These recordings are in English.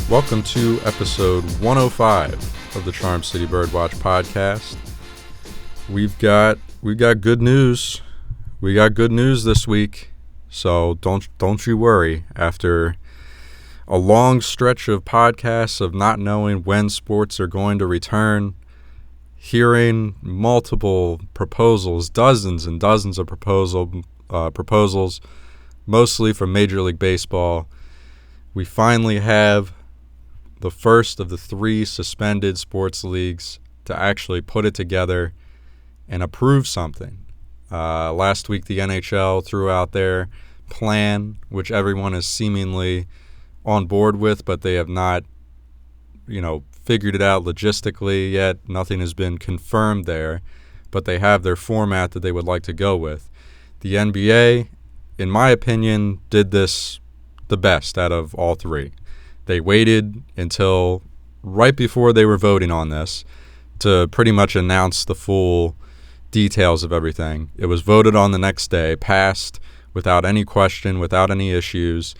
Welcome to episode 105 of the Charm City Birdwatch podcast. We've got good news. We got good news this week, so don't you worry. After a long stretch of podcasts of not knowing when sports are going to return, hearing multiple proposals, dozens and dozens of proposals, mostly from Major League Baseball, we finally have the first of the three suspended sports leagues to actually put it together and approve something. Last week, the NHL threw out their plan, which everyone is seemingly on board with, but they have not, figured it out logistically yet. Nothing has been confirmed there, but they have their format that they would like to go with. The NBA, in my opinion, did this the best out of all three. They waited until right before they were voting on this to pretty much announce the full details of everything. It was voted on the next day, passed without any question, without any issues,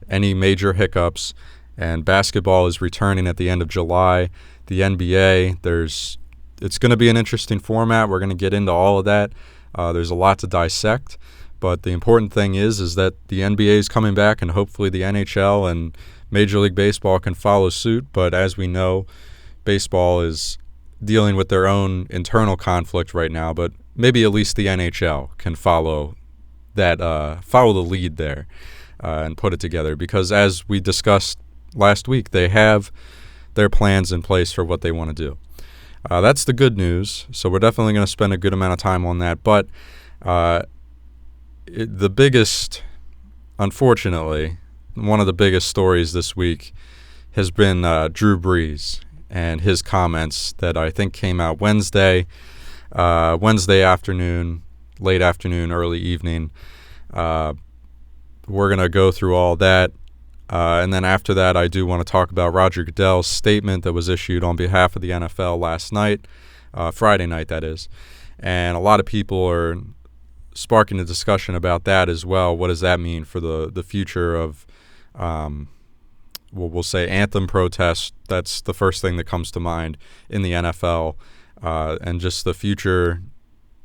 any major hiccups, and basketball is returning at the end of July. The NBA, it's going to be an interesting format. We're going to get into all of that. There's a lot to dissect, but the important thing is that the NBA is coming back, and hopefully the NHL and Major League Baseball can follow suit. But as we know, baseball is dealing with their own internal conflict right now, but maybe at least the NHL can follow the lead there and put it together, because as we discussed last week, they have their plans in place for what they want to do. That's the good news, so we're definitely going to spend a good amount of time on that. But the biggest, unfortunately, one of the biggest stories this week has been Drew Brees and his comments that I think came out Wednesday afternoon, late afternoon, early evening. We're going to go through all that. And then after that, I do want to talk about Roger Goodell's statement that was issued on behalf of the NFL last night, Friday night, that is. And a lot of people are sparking a discussion about that as well. What does that mean for the future of, we'll say, anthem protests? That's the first thing that comes to mind in the NFL, and just the future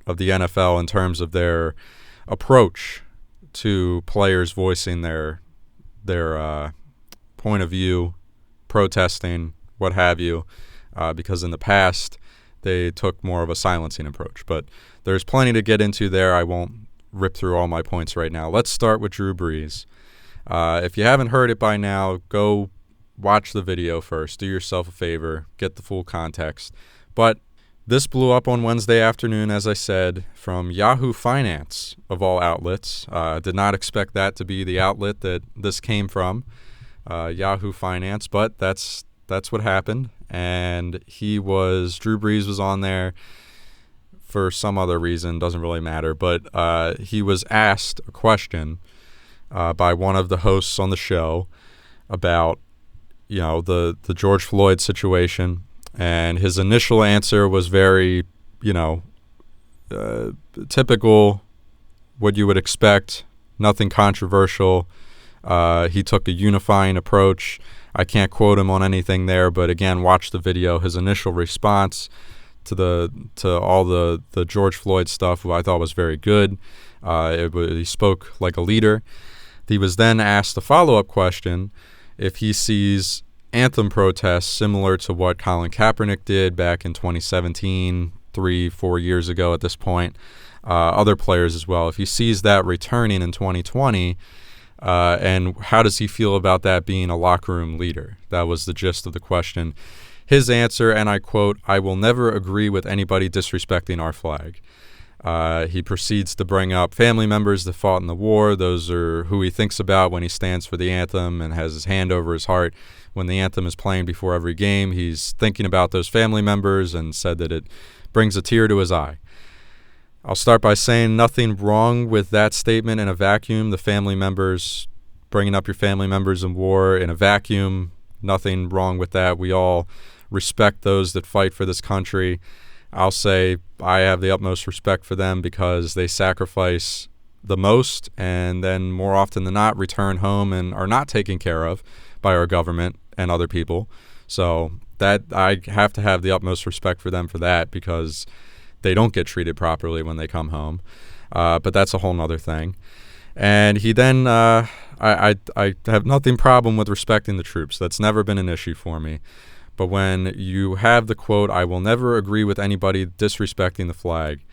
of the NFL in terms of their approach to players voicing their point of view, protesting, what have you, because in the past they took more of a silencing approach. But there's plenty to get into there. I won't rip through all my points right now. Let's start with Drew Brees. If you haven't heard it by now, go watch the video first. Do yourself a favor. Get the full context. But this blew up on Wednesday afternoon, as I said, from Yahoo Finance, of all outlets. Did not expect that to be the outlet that this came from, Yahoo Finance, but that's what happened. And Drew Brees was on there for some other reason, doesn't really matter, but he was asked a question by one of the hosts on the show about, the George Floyd situation. And his initial answer was very, typical, what you would expect, nothing controversial. He took a unifying approach. I can't quote him on anything there, but again, watch the video. His initial response to all the George Floyd stuff, I thought was very good. He spoke like a leader. He was then asked a follow-up question if he sees anthem protests similar to what Colin Kaepernick did back in 2017, 3-4 years ago at this point, other players as well. If he sees that returning in 2020, and how does he feel about that being a locker room leader? That was the gist of the question. His answer, and I quote, "I will never agree with anybody disrespecting our flag." He proceeds to bring up family members that fought in the war. Those are who he thinks about when he stands for the anthem and has his hand over his heart. When the anthem is playing before every game, he's thinking about those family members and said that it brings a tear to his eye. I'll start by saying nothing wrong with that statement in a vacuum. The family members, bringing up your family members in war in a vacuum, nothing wrong with that. We all respect those that fight for this country. I'll say I have the utmost respect for them because they sacrifice the most and then more often than not return home and are not taken care of by our government and other people. So that I have to have the utmost respect for them for that, because they don't get treated properly when they come home. But that's a whole nother thing. And he then, I have nothing problem with respecting the troops. That's never been an issue for me. But when you have the quote, "I will never agree with anybody disrespecting the flag,"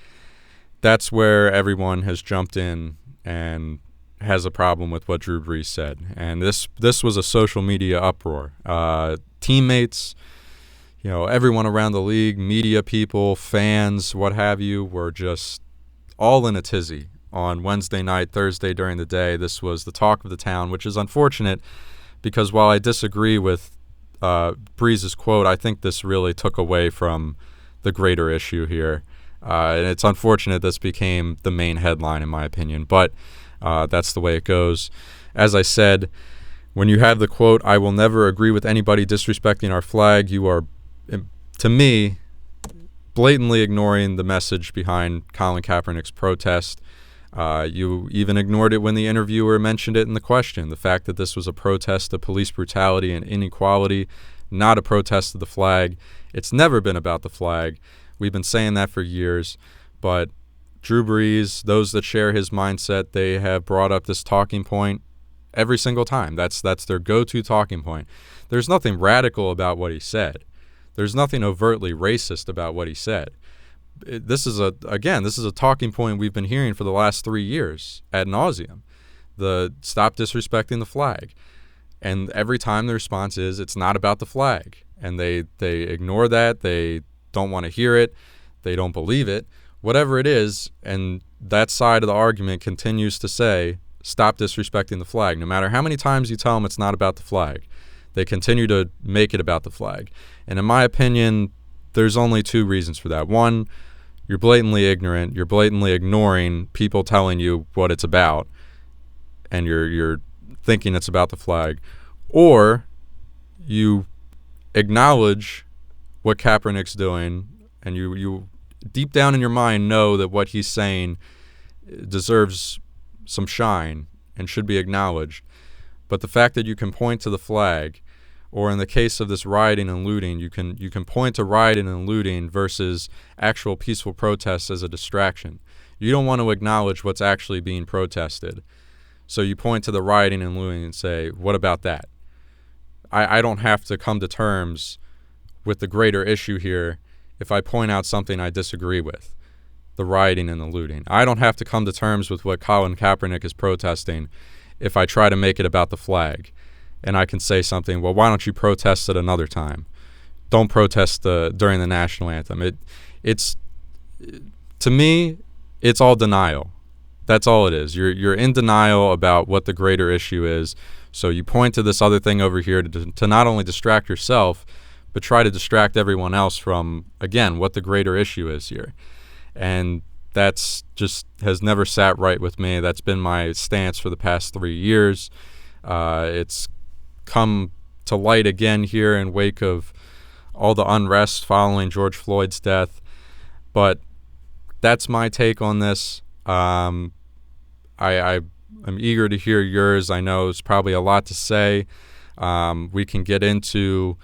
that's where everyone has jumped in and has a problem with what Drew Brees said. And this was a social media uproar. Teammates, everyone around the league, media people, fans, what have you, were just all in a tizzy on Wednesday night, Thursday during the day. This was the talk of the town, which is unfortunate, because while I disagree with Brees' quote, I think this really took away from the greater issue here. And it's unfortunate this became the main headline, in my opinion, but that's the way it goes. As I said, when you have the quote, "I will never agree with anybody disrespecting our flag," you are, to me, blatantly ignoring the message behind Colin Kaepernick's protest. You even ignored it when the interviewer mentioned it in the question, the fact that this was a protest of police brutality and inequality, not a protest of the flag. It's never been about the flag. We've been saying that for years, but Drew Brees, those that share his mindset, they have brought up this talking point every single time. That's their go-to talking point. There's nothing radical about what he said. There's nothing overtly racist about what he said. This is a talking point we've been hearing for the last 3 years ad nauseum. The stop disrespecting the flag. And every time the response is, it's not about the flag. And they ignore that. They don't want to hear it. They don't believe it. Whatever it is, and that side of the argument continues to say, stop disrespecting the flag. No matter how many times you tell them it's not about the flag, they continue to make it about the flag. And in my opinion, there's only two reasons for that. One, you're blatantly ignorant. You're blatantly ignoring people telling you what it's about, and you're thinking it's about the flag. Or you acknowledge what Kaepernick's doing, and you deep down in your mind know that what he's saying deserves some shine and should be acknowledged. But the fact that you can point to the flag, or in the case of this rioting and looting, you can point to rioting and looting versus actual peaceful protests as a distraction. You don't want to acknowledge what's actually being protested. So you point to the rioting and looting and say, what about that? I don't have to come to terms with the greater issue here if I point out something I disagree with, the rioting and the looting. I don't have to come to terms with what Colin Kaepernick is protesting if I try to make it about the flag. And I can say something, well, why don't you protest it another time? Don't protest during the national anthem. It's to me, it's all denial. That's all it is. You're in denial about what the greater issue is. So you point to this other thing over here to not only distract yourself, but try to distract everyone else from, again, what the greater issue is here. And that's just has never sat right with me. That's been my stance for the past 3 years. It's come to light again here in wake of all the unrest following George Floyd's death. But that's my take on this. I'm eager to hear yours. I know it's probably a lot to say. We can get into...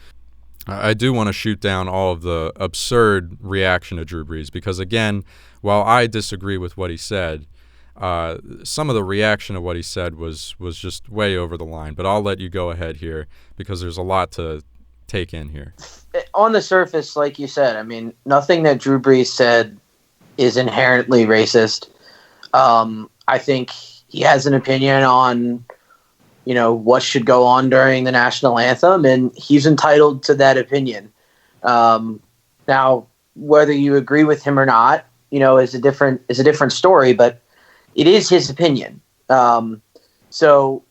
I do want to shoot down all of the absurd reaction to Drew Brees because, again, while I disagree with what he said, some of the reaction to what he said was just way over the line. But I'll let you go ahead here because there's a lot to take in here. On the surface, like you said, I mean, nothing that Drew Brees said is inherently racist. I think he has an opinion on, what should go on during the national anthem, and he's entitled to that opinion. Now, whether you agree with him or not, is a different story, but it is his opinion. So,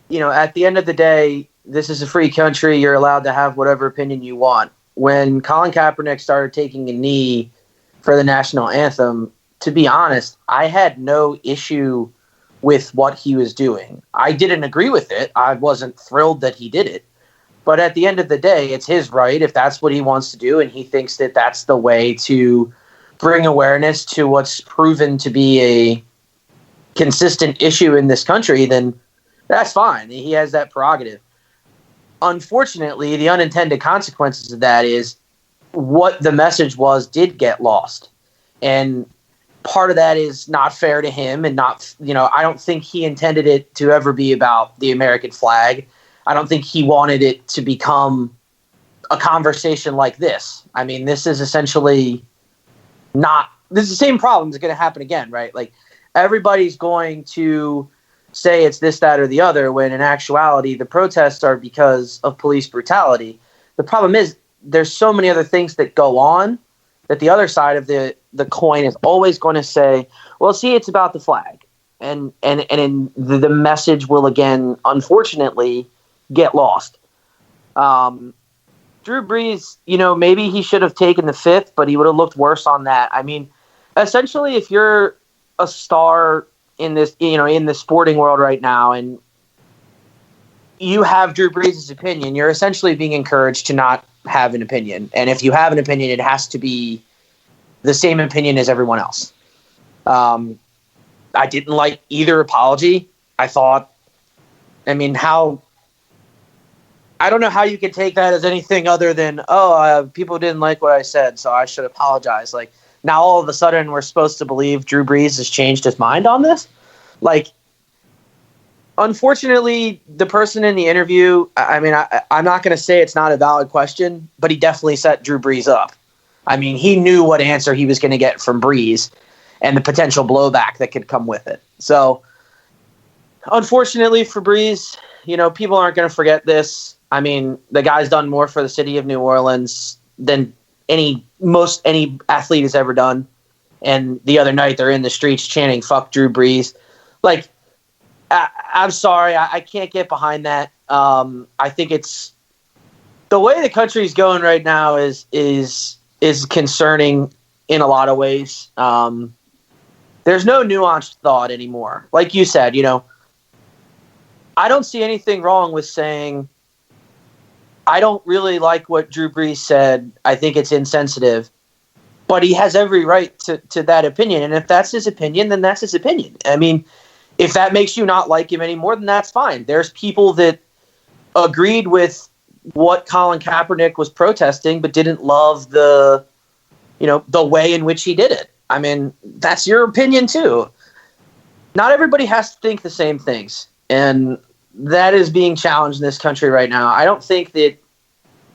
at the end of the day, this is a free country. You're allowed to have whatever opinion you want. When Colin Kaepernick started taking a knee for the national anthem, to be honest, I had no issue with what he was doing. I didn't agree with it. I wasn't thrilled that he did it. But at the end of the day, it's his right if that's what he wants to do, and he thinks that that's the way to bring awareness to what's proven to be a consistent issue in this country, then that's fine. He has that prerogative. unfortunately, the unintended consequences of that is what the message was did get lost. And part of that is not fair to him, and not, I don't think he intended it to ever be about the American flag. I don't think he wanted it to become a conversation like this. I mean, this is essentially this is the same problem that's going to happen again, right? Like, everybody's going to say it's this, that, or the other, when in actuality, the protests are because of police brutality. The problem is there's so many other things that go on that the other side of the coin is always going to say, well, see, it's about the flag. And the message will, again, unfortunately, get lost. Drew Brees, maybe he should have taken the fifth, but he would have looked worse on that. I mean, essentially, if you're a star in this, in the sporting world right now, and you have Drew Brees' opinion, you're essentially being encouraged to not have an opinion. And if you have an opinion, it has to be the same opinion as everyone else. I didn't like either apology. I don't know how you could take that as anything other than, people didn't like what I said, so I should apologize. Like, now all of a sudden we're supposed to believe Drew Brees has changed his mind on this? Like, unfortunately, the person in the interview, I'm not going to say it's not a valid question, but he definitely set Drew Brees up. I mean, he knew what answer he was going to get from Brees and the potential blowback that could come with it. So, unfortunately for Brees, people aren't going to forget this. I mean, the guy's done more for the city of New Orleans than most any athlete has ever done. And the other night they're in the streets chanting "fuck Drew Brees." Like, I'm sorry, I can't get behind that. I think it's the way the country's going right now is concerning in a lot of ways. There's no nuanced thought anymore. Like you said, I don't see anything wrong with saying, I don't really like what Drew Brees said. I think it's insensitive. But he has every right to that opinion. And if that's his opinion, then that's his opinion. I mean, if that makes you not like him anymore, then that's fine. There's people that agreed with what Colin Kaepernick was protesting, but didn't love the way in which he did it. I mean, that's your opinion too. Not everybody has to think the same things. And that is being challenged in this country right now. I don't think that,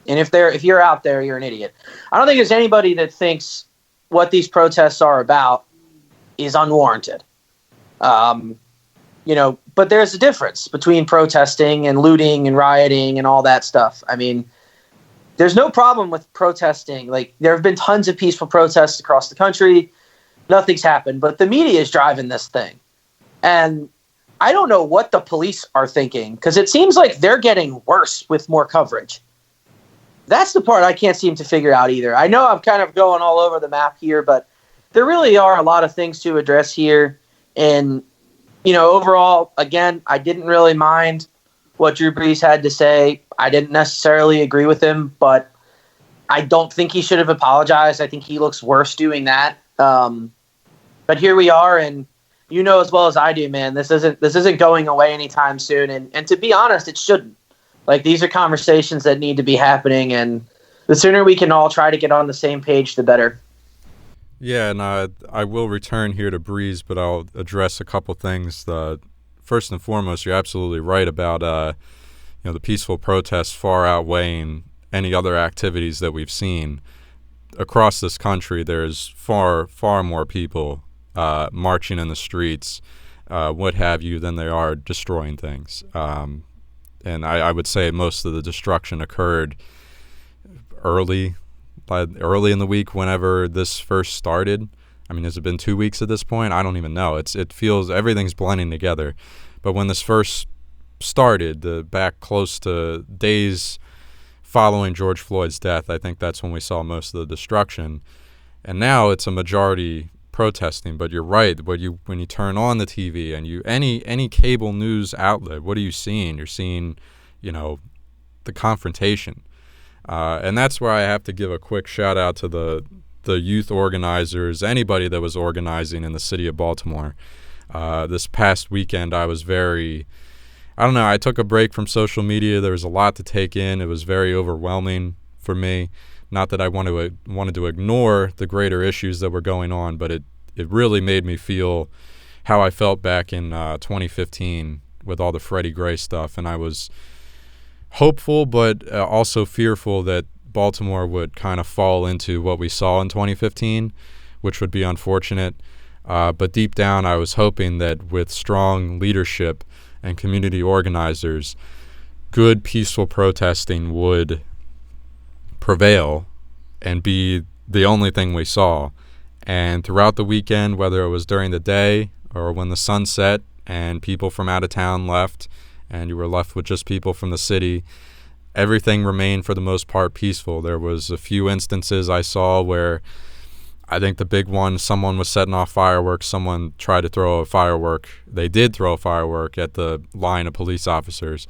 and if you're out there, you're an idiot. I don't think there's anybody that thinks what these protests are about is unwarranted. But there's a difference between protesting and looting and rioting and all that stuff. I mean, there's no problem with protesting. Like, there have been tons of peaceful protests across the country. Nothing's happened, but the media is driving this thing. And I don't know what the police are thinking, because it seems like they're getting worse with more coverage. That's the part I can't seem to figure out either. I know I'm kind of going all over the map here, but there really are a lot of things to address here. And, overall, again, I didn't really mind what Drew Brees had to say. I didn't necessarily agree with him, but I don't think he should have apologized. I think he looks worse doing that. But here we are, and as well as I do, man, this isn't going away anytime soon. And to be honest, it shouldn't. Like, these are conversations that need to be happening, and the sooner we can all try to get on the same page, the better. Yeah, and I will return here to Brees, but I'll address a couple things. First and foremost, you're absolutely right about the peaceful protests far outweighing any other activities that we've seen across this country. There's far more people marching in the streets, what have you, than there are destroying things. And I would say most of the destruction occurred early in the week whenever this first started. I mean, has it been 2 weeks at this point? I don't even know. It feels everything's blending together. But when this first started, back close to days following George Floyd's death, I think that's when we saw most of the destruction. And now it's a majority protesting. But you're right. When you turn on the TV and any cable news outlet, what are you seeing? You're seeing, the confrontation. And that's where I have to give a quick shout out to the youth organizers, anybody that was organizing in the city of Baltimore. This past weekend, I was very I don't know. I took a break from social media. There was a lot to take in. It was very overwhelming for me. Not that I wanted to ignore the greater issues that were going on, but it really made me feel how I felt back in 2015 with all the Freddie Gray stuff. And I was hopeful, but also fearful that Baltimore would kind of fall into what we saw in 2015, which would be unfortunate. But deep down, I was hoping that with strong leadership and community organizers, good, peaceful protesting would prevail and be the only thing we saw. And throughout the weekend, whether it was during the day or when the sun set and people from out of town left and you were left with just people from the city, everything remained for the most part peaceful. There was a few instances I saw where I think the big one, someone was setting off fireworks. Someone tried to throw a firework. They did throw a firework at the line of police officers.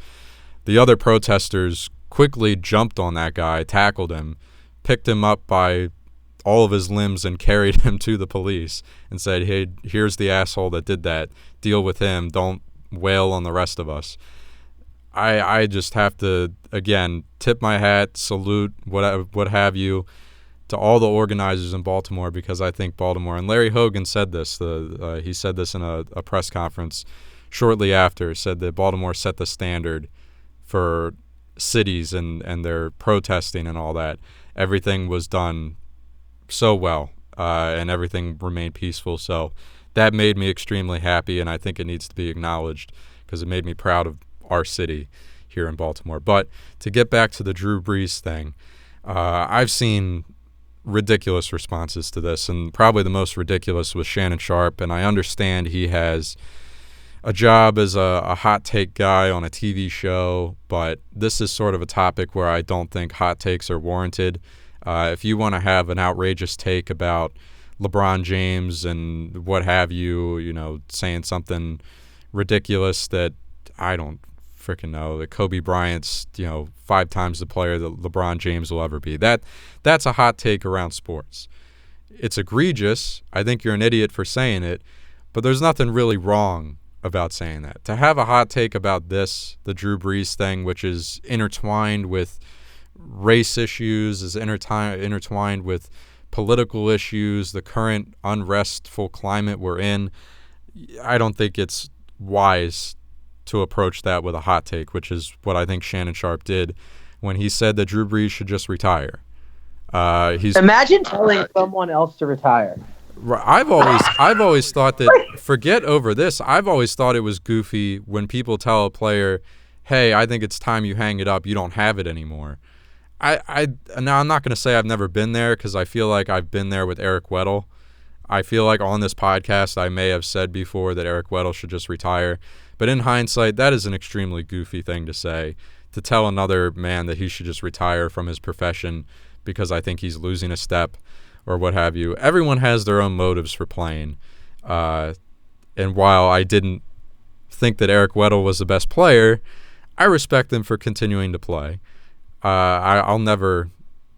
The other protesters quickly jumped on that guy, tackled him, picked him up by all of his limbs and carried him to the police and said, hey, here's the asshole that did that. Deal with him. Don't wail on the rest of us. I just have to, again, tip my hat, salute, what have you, to all the organizers in Baltimore, because I think Baltimore, and Larry Hogan said this, he said this in a press conference shortly after, said that Baltimore set the standard for cities and their protesting and all that. Everything was done so well, and everything remained peaceful. So that made me extremely happy, and I think it needs to be acknowledged because it made me proud of our city here in Baltimore. But to get back to the Drew Brees thing, I've seen ridiculous responses to this, and probably the most ridiculous was Shannon Sharpe, and I understand he has a job as a hot take guy on a TV show, but this is sort of a topic where I don't think hot takes are warranted. If you want to have an outrageous take about LeBron James and what have you, saying something ridiculous that I don't freaking know, that Kobe Bryant's, 5 times the player that LeBron James will ever be. That's a hot take around sports. It's egregious. I think you're an idiot for saying it, but there's nothing really wrong about saying that. To have a hot take about this, the Drew Brees thing, which is intertwined with race issues, is intertwined with political issues, the current unrestful climate we're in, I don't think it's wise to approach that with a hot take, which is what I think Shannon Sharpe did when he said that Drew Brees should just retire. Imagine telling someone else to retire. I've always thought that, forget over this, I've always thought it was goofy when people tell a player, hey, I think it's time you hang it up, you don't have it anymore. Now I'm not going to say I've never been there, because I feel like I've been there with Eric Weddle. I feel like on this podcast I may have said before that Eric Weddle should just retire. But in hindsight, that is an extremely goofy thing to say, to tell another man that he should just retire from his profession because I think he's losing a step or what have you. Everyone has their own motives for playing. And while I didn't think that Eric Weddle was the best player, I respect him for continuing to play. I'll never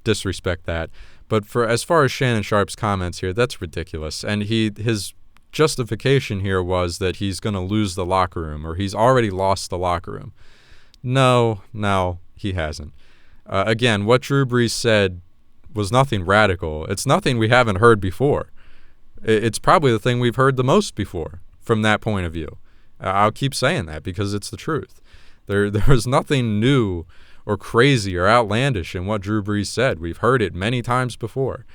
disrespect that. But as far as Shannon Sharpe's comments here, that's ridiculous. And his justification here was that he's going to lose the locker room, or he's already lost the locker room. No, he hasn't. Again, what Drew Brees said was nothing radical. It's nothing we haven't heard before. It's probably the thing we've heard the most before from that point of view. I'll keep saying that because it's the truth. There's nothing new or crazy or outlandish in what Drew Brees said. We've heard it many times before.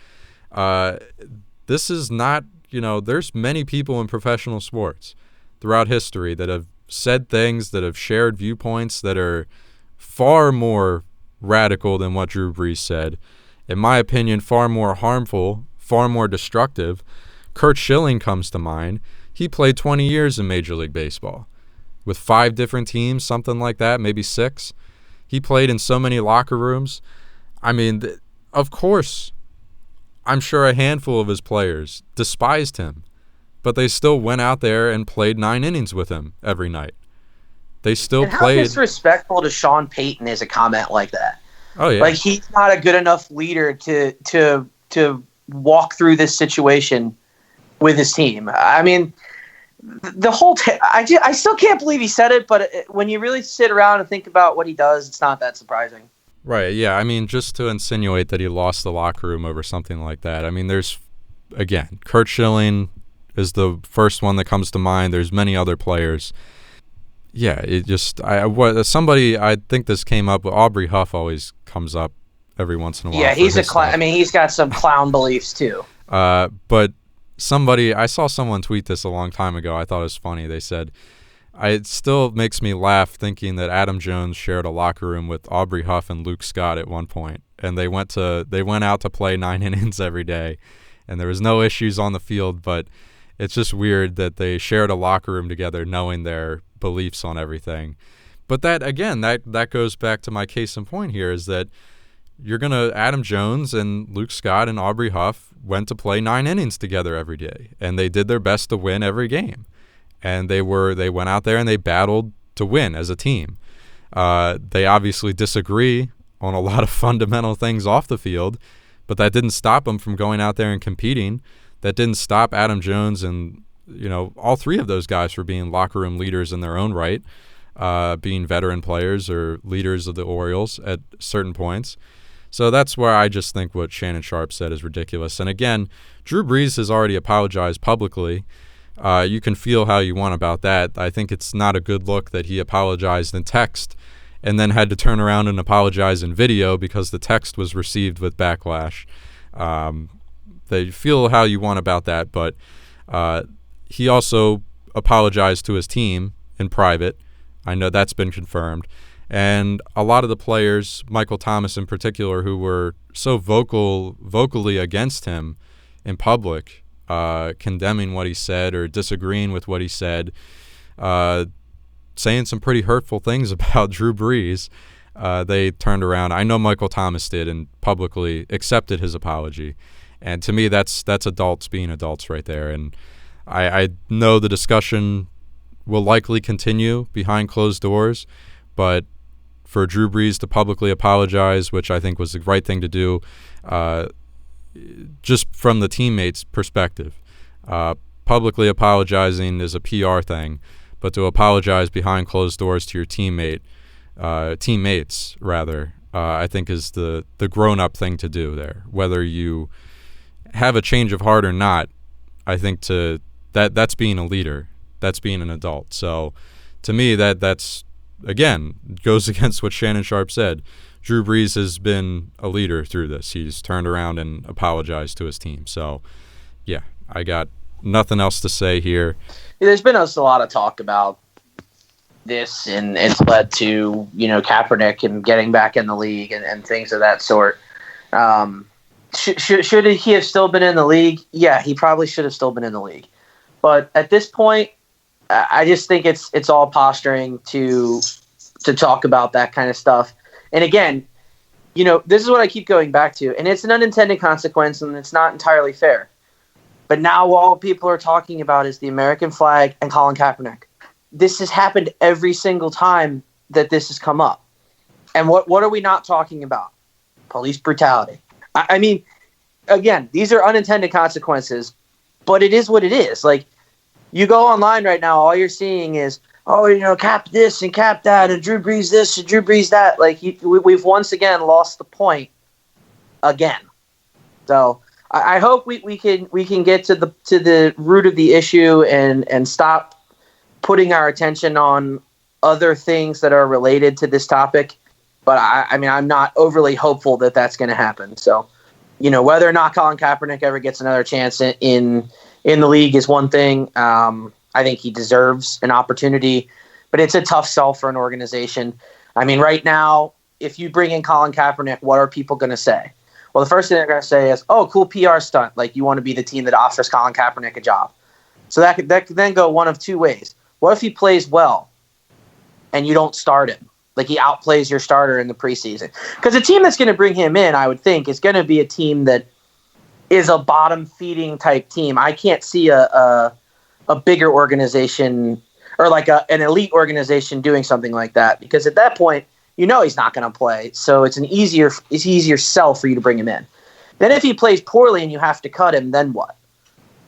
This is not, there's many people in professional sports throughout history that have said things, that have shared viewpoints that are far more radical than what Drew Brees said. In my opinion, far more harmful, far more destructive. Curt Schilling comes to mind. He played 20 years in Major League Baseball with 5 different teams, something like that, maybe 6. He played in so many locker rooms. I mean, of course, I'm sure a handful of his players despised him, but they still went out there and played 9 innings with him every night. They still played. How disrespectful to Sean Payton is a comment like that? Oh yeah, like he's not a good enough leader to walk through this situation with his team. I mean, the whole I still can't believe he said it, but when you really sit around and think about what he does, it's not that surprising. Right, yeah. I mean, just to insinuate that he lost the locker room over something like that. I mean, there's, again, Curt Schilling is the first one that comes to mind. There's many other players. Yeah, it just, I think this came up, Aubrey Huff always comes up every once in a while. Yeah, he's a clown. I mean, he's got some clown beliefs too. But I saw someone tweet this a long time ago. I thought it was funny. They said, it still makes me laugh thinking that Adam Jones shared a locker room with Aubrey Huff and Luke Scott at one point, and they went out to play 9 innings every day, and there was no issues on the field. But it's just weird that they shared a locker room together, knowing their beliefs on everything. But that, again, that goes back to my case in point here, is that Adam Jones and Luke Scott and Aubrey Huff went to play 9 innings together every day, and they did their best to win every game. And they went out there and they battled to win as a team. They obviously disagree on a lot of fundamental things off the field, but that didn't stop them from going out there and competing. That didn't stop Adam Jones and, all three of those guys from being locker room leaders in their own right, being veteran players or leaders of the Orioles at certain points. So that's where I just think what Shannon Sharpe said is ridiculous. And again, Drew Brees has already apologized publicly. You can feel how you want about that. I think it's not a good look that he apologized in text and then had to turn around and apologize in video because the text was received with backlash. They feel how you want about that, but he also apologized to his team in private. I know that's been confirmed. And a lot of the players, Michael Thomas in particular, who were so vocally against him in public, condemning what he said or disagreeing with what he said, saying some pretty hurtful things about Drew Brees, they turned around. I know Michael Thomas did and publicly accepted his apology. And to me, that's adults being adults right there. And I know the discussion will likely continue behind closed doors, but for Drew Brees to publicly apologize, which I think was the right thing to do, just from the teammates' perspective, publicly apologizing is a PR thing, but to apologize behind closed doors to your teammates, I think is the grown-up thing to do there. Whether you have a change of heart or not, I think that's being a leader. That's being an adult. So to me, that's again goes against what Shannon Sharpe said. Drew Brees has been a leader through this. He's turned around and apologized to his team. So, yeah, I got nothing else to say here. There's been a lot of talk about this, and it's led to, Kaepernick and getting back in the league and things of that sort. Should he have still been in the league? Yeah, he probably should have still been in the league. But at this point, I just think it's all posturing to talk about that kind of stuff. And again, this is what I keep going back to, and it's an unintended consequence, and it's not entirely fair. But now all people are talking about is the American flag and Colin Kaepernick. This has happened every single time that this has come up. And what are we not talking about? Police brutality. I mean, again, these are unintended consequences, but it is what it is. Like, you go online right now, all you're seeing is, Cap this and Cap that, and Drew Brees this and Drew Brees that. Like, we've once again lost the point again. So I hope we can get to the root of the issue and stop putting our attention on other things that are related to this topic. But I mean, I'm not overly hopeful that that's going to happen. So, whether or not Colin Kaepernick ever gets another chance in the league is one thing. I think he deserves an opportunity, but it's a tough sell for an organization. I mean, right now, if you bring in Colin Kaepernick, what are people going to say? Well, the first thing they're going to say is, "Oh, cool PR stunt. Like, you want to be the team that offers Colin Kaepernick a job." So that could then go one of two ways. What if he plays well and you don't start him? Like, he outplays your starter in the preseason. Because a team that's going to bring him in, I would think, is going to be a team that is a bottom-feeding type team. I can't see a bigger organization or like an elite organization doing something like that, because at that point, he's not going to play. So it's easier sell for you to bring him in. Then if he plays poorly and you have to cut him, then what?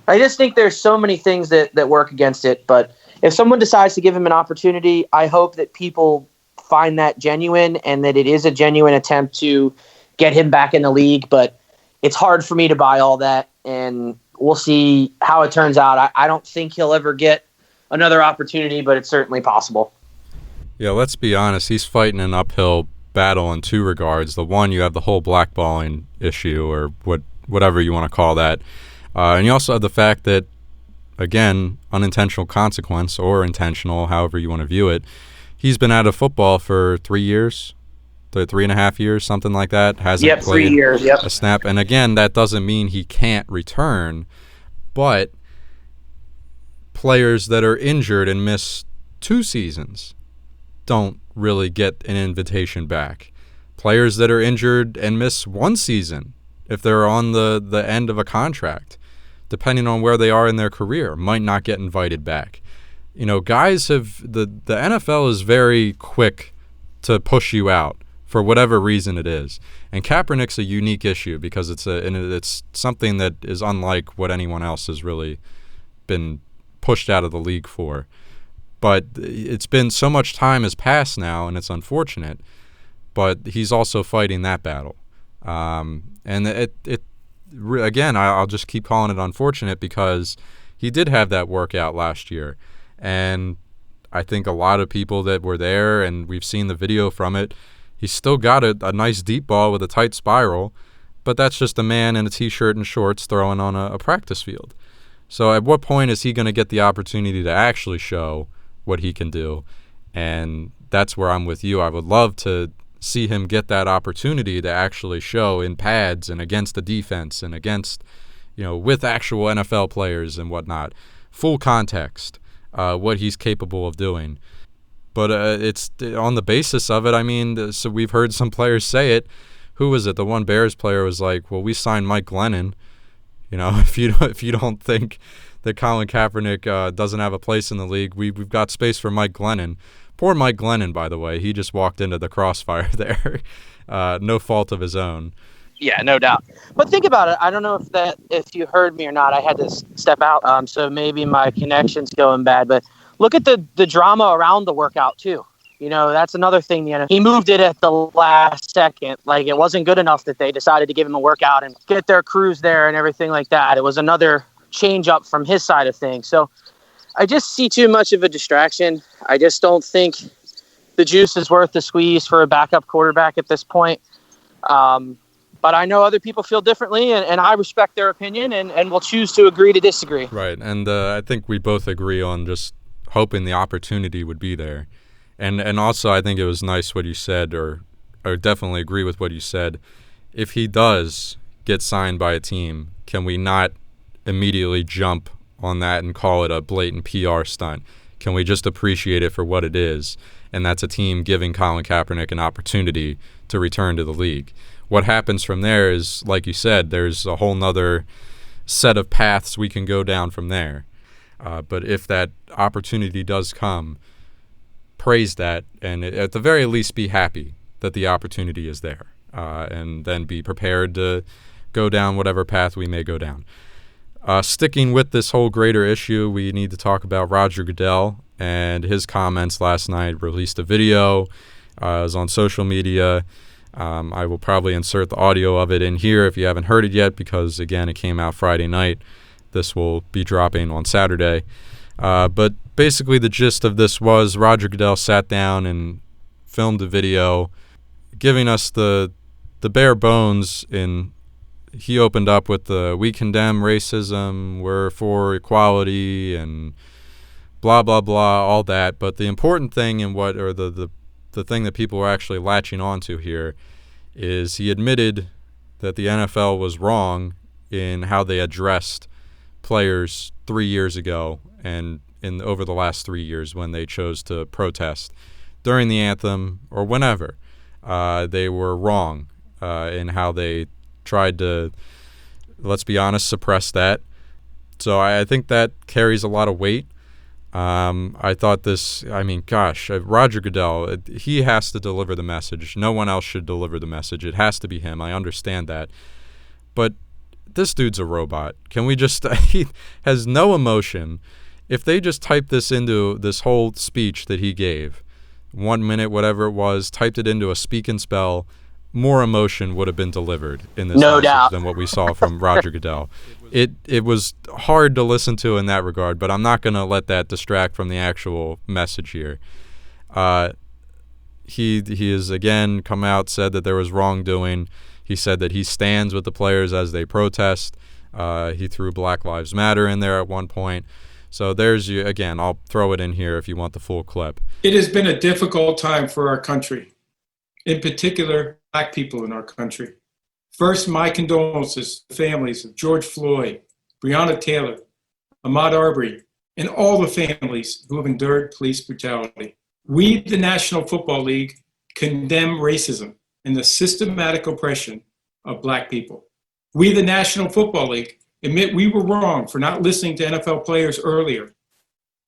I just think there's so many things that work against it. But if someone decides to give him an opportunity, I hope that people find that genuine and that it is a genuine attempt to get him back in the league. But it's hard for me to buy all that, and we'll see how it turns out. I don't think he'll ever get another opportunity, but it's certainly possible. Yeah, let's be honest. He's fighting an uphill battle in two regards. The one, you have the whole blackballing issue, or whatever you want to call that. And you also have the fact that, again, unintentional consequence or intentional, however you want to view it, he's been out of football for 3 years, 3.5 years, something like that. Hasn't played 3 years, a snap. And again, that doesn't mean he can't return, but players that are injured and miss 2 seasons don't really get an invitation back. Players that are injured and miss 1 season, if they're on the end of a contract, depending on where they are in their career, might not get invited back. You know, guys have the NFL is very quick to push you out for whatever reason it is. And Kaepernick's a unique issue because it's something that is unlike what anyone else has really been pushed out of the league for. But it's been so much time has passed now, and it's unfortunate. But he's also fighting that battle. And again, I'll just keep calling it unfortunate because he did have that workout last year. And I think a lot of people that were there, and we've seen the video from it, he's still got a nice deep ball with a tight spiral, but that's just a man in a T-shirt and shorts throwing on a practice field. So at what point is he going to get the opportunity to actually show what he can do? And that's where I'm with you. I would love to see him get that opportunity to actually show in pads and against the defense and against, with actual NFL players and whatnot, full context, what he's capable of doing. But it's on the basis of it. I mean, so we've heard some players say it. Who was it? The one Bears player was like, "Well, we signed Mike Glennon. If you don't think that Colin Kaepernick doesn't have a place in the league, we've got space for Mike Glennon." Poor Mike Glennon, by the way. He just walked into the crossfire there. No fault of his own. Yeah, no doubt. But think about it. I don't know if you heard me or not. I had to step out, so maybe my connection's going bad. But look at the drama around the workout, too. That's another thing. He moved it at the last second. Like, it wasn't good enough that they decided to give him a workout and get their crews there and everything like that. It was another change up from his side of things. So I just see too much of a distraction. I just don't think the juice is worth the squeeze for a backup quarterback at this point. But I know other people feel differently, and I respect their opinion and will choose to agree to disagree. Right, and I think we both agree on just hoping the opportunity would be there. And also I think it was nice what you said, or definitely agree with what you said. If he does get signed by a team, can we not immediately jump on that and call it a blatant PR stunt? Can we just appreciate it for what it is? And that's a team giving Colin Kaepernick an opportunity to return to the league. What happens from there is, like you said, there's a whole nother set of paths we can go down from there. But if that opportunity does come, praise that, and at the very least be happy that the opportunity is there, and then be prepared to go down whatever path we may go down. Sticking with this whole greater issue, we need to talk about Roger Goodell and his comments last night. Released a video. It was on social media. I will probably insert the audio of it in here if you haven't heard it yet because, again, it came out Friday night. This will be dropping on Saturday. But basically the gist of this was Roger Goodell sat down and filmed a video giving us the bare bones in. He opened up with we condemn racism, we're for equality, and blah, blah, blah, all that. But the important thing and the thing that people were actually latching onto here is he admitted that the NFL was wrong in how they addressed players 3 years ago and over the last 3 years when they chose to protest during the anthem or whenever. They were wrong in how they tried to, let's be honest, suppress that. So I think that carries a lot of weight. I thought Roger Goodell, he has to deliver the message. No one else should deliver the message. It has to be him. I understand that. But this dude's a robot. Can we just, he has no emotion. If they just typed this into this whole speech that he gave, 1 minute, whatever it was, typed it into a speak and spell, more emotion would have been delivered in this No message doubt. than what we saw from Roger Goodell. It was hard to listen to in that regard, but I'm not going to let that distract from the actual message here. He has again come out, said that there was wrongdoing. He said that he stands with the players as they protest. He threw Black Lives Matter in there at one point. So there's you again. I'll throw it in here if you want the full clip. It has been a difficult time for our country, in particular, Black people in our country. First, my condolences to the families of George Floyd, Breonna Taylor, Ahmaud Arbery, and all the families who have endured police brutality. We, the National Football League, condemn racism and the systematic oppression of Black people. We, the National Football League, admit we were wrong for not listening to NFL players earlier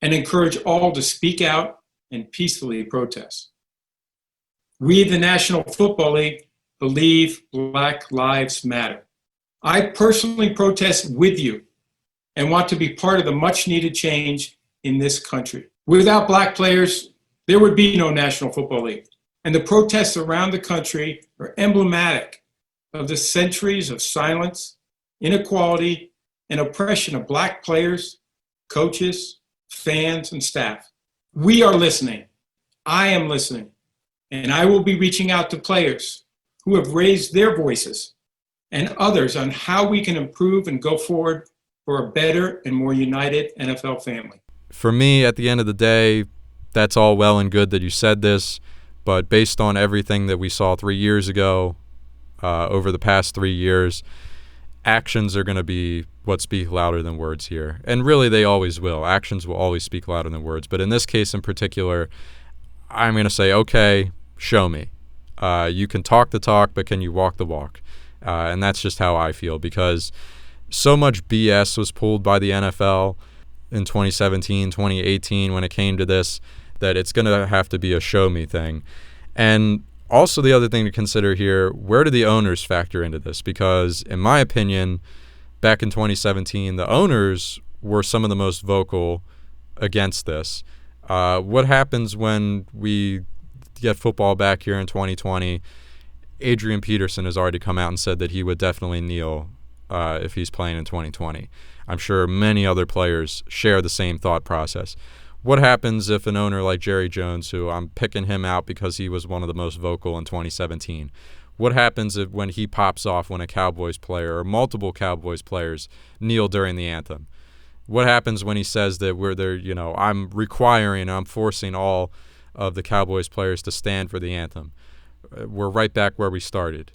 and encourage all to speak out and peacefully protest. We, the National Football League, believe Black Lives Matter. I personally protest with you and want to be part of the much-needed change in this country. Without Black players, there would be no National Football League. And the protests around the country are emblematic of the centuries of silence, inequality, and oppression of Black players, coaches, fans, and staff. We are listening. I am listening. And I will be reaching out to players who have raised their voices and others on how we can improve and go forward for a better and more united NFL family. For me, at the end of the day, that's all well and good that you said this, but based on everything that we saw 3 years ago, over the past 3 years, actions are going to be what speak louder than words here. And really, they always will. Actions will always speak louder than words. But in this case in particular, I'm going to say, okay, show me. You can talk the talk, but can you walk the walk? And that's just how I feel, because so much BS was pulled by the NFL in 2017, 2018 when it came to this, that it's going to have to be a show me thing. And also the other thing to consider here, where do the owners factor into this? Because in my opinion, back in 2017, the owners were some of the most vocal against this. What happens when we get football back here in 2020? Adrian Peterson has already come out and said that he would definitely kneel if he's playing in 2020. I'm sure many other players share the same thought process. What happens if an owner like Jerry Jones, who I'm picking him out because he was one of the most vocal in 2017, what happens if when he pops off when a Cowboys player or multiple Cowboys players kneel during the anthem? What happens when he says that I'm requiring, I'm forcing all of the Cowboys players to stand for the anthem? We're right back where we started.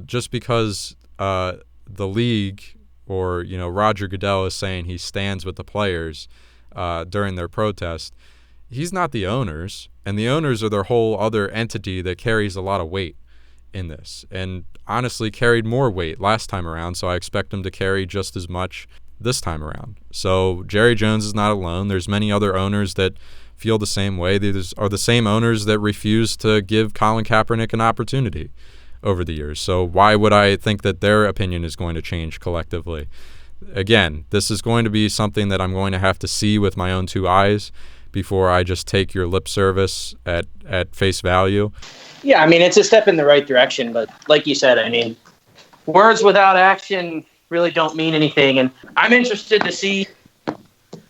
Just because the league or, Roger Goodell is saying he stands with the players during their protest, he's not the owners, and the owners are their whole other entity that carries a lot of weight in this, and honestly carried more weight last time around, so I expect him to carry just as much this time around. So Jerry Jones is not alone. There's many other owners that feel the same way. These are the same owners that refuse to give Colin Kaepernick an opportunity over the years. So why would I think that their opinion is going to change collectively? Again, this is going to be something that I'm going to have to see with my own two eyes before I just take your lip service at face value. Yeah, it's a step in the right direction, but like you said, words without action really don't mean anything, and I'm interested to see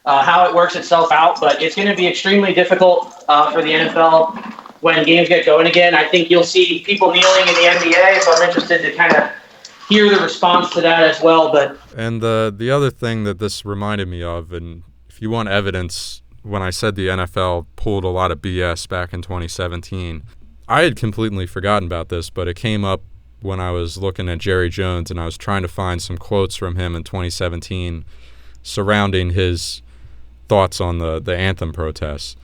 how it works itself out, but it's going to be extremely difficult for the NFL when games get going again. I think you'll see people kneeling in the NBA, so I'm interested to kind of hear the response to that as well. And the other thing that this reminded me of, and if you want evidence, when I said the NFL pulled a lot of BS back in 2017, I had completely forgotten about this, but it came up when I was looking at Jerry Jones and I was trying to find some quotes from him in 2017 surrounding his thoughts on the anthem protests.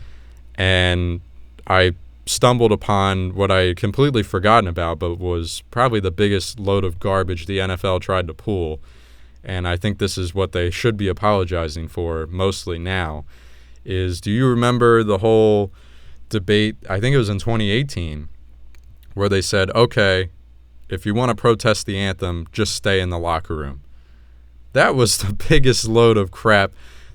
And I stumbled upon what I had completely forgotten about, but was probably the biggest load of garbage the NFL tried to pull. And I think this is what they should be apologizing for mostly now, is do you remember the whole debate, I think it was in 2018, where they said, okay, if you want to protest the anthem, just stay in the locker room. That was the biggest load of crap.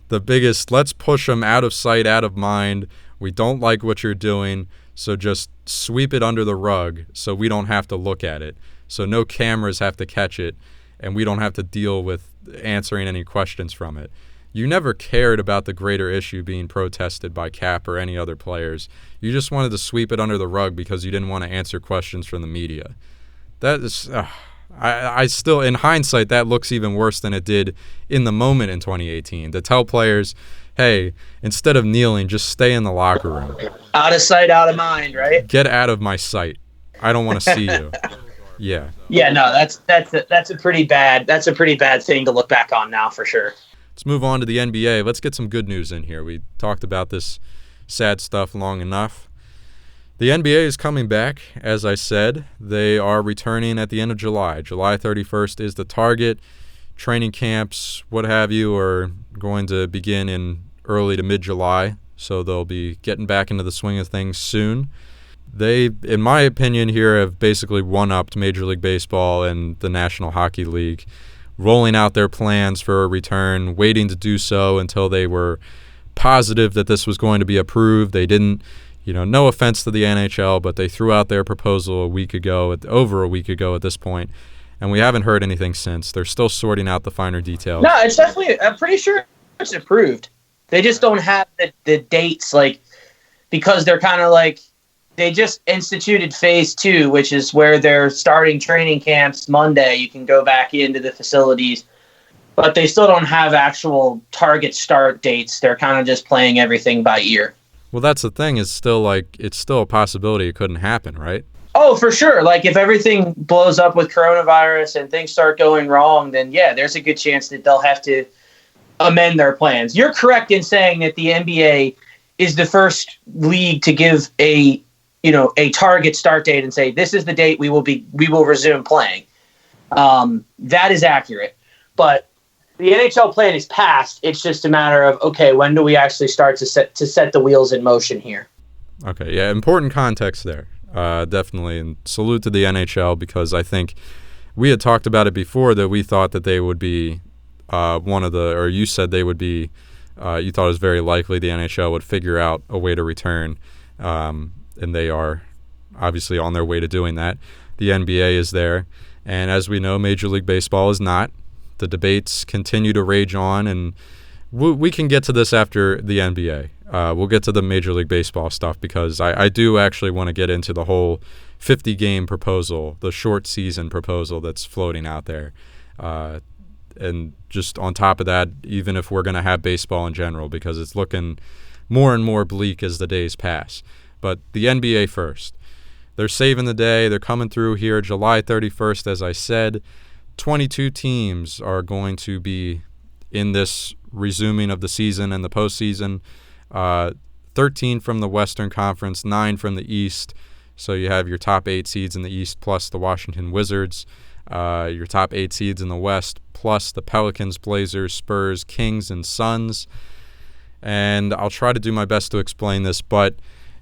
The biggest, let's push them out of sight, out of mind. We don't like what you're doing, so just sweep it under the rug so we don't have to look at it. So no cameras have to catch it, and we don't have to deal with answering any questions from it. You never cared about the greater issue being protested by Cap or any other players. You just wanted to sweep it under the rug because you didn't want to answer questions from the media. That is, I still, in hindsight, that looks even worse than it did in the moment in 2018. To tell players, hey, instead of kneeling, just stay in the locker room. Out of sight, out of mind, right? Get out of my sight. I don't want to see you. Yeah. Yeah, no, that's a pretty bad thing to look back on now for sure. Let's move on to the NBA. Let's get some good news in here. We talked about this sad stuff long enough. The NBA is coming back, as I said. They are returning at the end of July. July 31st is the target. Training camps, what have you, are going to begin in early to mid-July, so they'll be getting back into the swing of things soon. They, in my opinion here, have basically one-upped Major League Baseball and the National Hockey League, rolling out their plans for a return, waiting to do so until they were positive that this was going to be approved. They didn't, no offense to the NHL, but they threw out their proposal over a week ago at this point, and we haven't heard anything since. They're still sorting out the finer details. No, it's definitely, I'm pretty sure it's approved. They just don't have the dates, because they're kind of they just instituted phase 2, which is where they're starting training camps Monday. You can go back into the facilities, but they still don't have actual target start dates. They're kind of just playing everything by ear. Well, that's the thing. It's still a possibility it couldn't happen, right? Oh, for sure. If everything blows up with coronavirus and things start going wrong, then yeah, there's a good chance that they'll have to amend their plans. You're correct in saying that the NBA is the first league to give a target start date and say, this is the date we will resume playing. That is accurate. But the NHL plan is passed. It's just a matter of, okay, when do we actually start to set the wheels in motion here? Okay, yeah, important context there. Definitely. And salute to the NHL, because I think we had talked about it before that we thought that they would be you said they would be, you thought it was very likely the NHL would figure out a way to return. And they are obviously on their way to doing that. The NBA is there. And as we know, Major League Baseball is not. The debates continue to rage on, and we can get to this after the NBA. We'll get to the Major League Baseball stuff, because I do actually want to get into the whole 50-game proposal, the short season proposal that's floating out there. And just on top of that, even if we're going to have baseball in general, because it's looking more and more bleak as the days pass. But the NBA first. They're saving the day. They're coming through here July 31st, as I said. 22 teams are going to be in this resuming of the season and the postseason. 13 from the Western Conference, 9 from the East. So you have your top 8 seeds in the East plus the Washington Wizards. Your top 8 seeds in the West plus the Pelicans, Blazers, Spurs, Kings, and Suns. And I'll try to do my best to explain this, but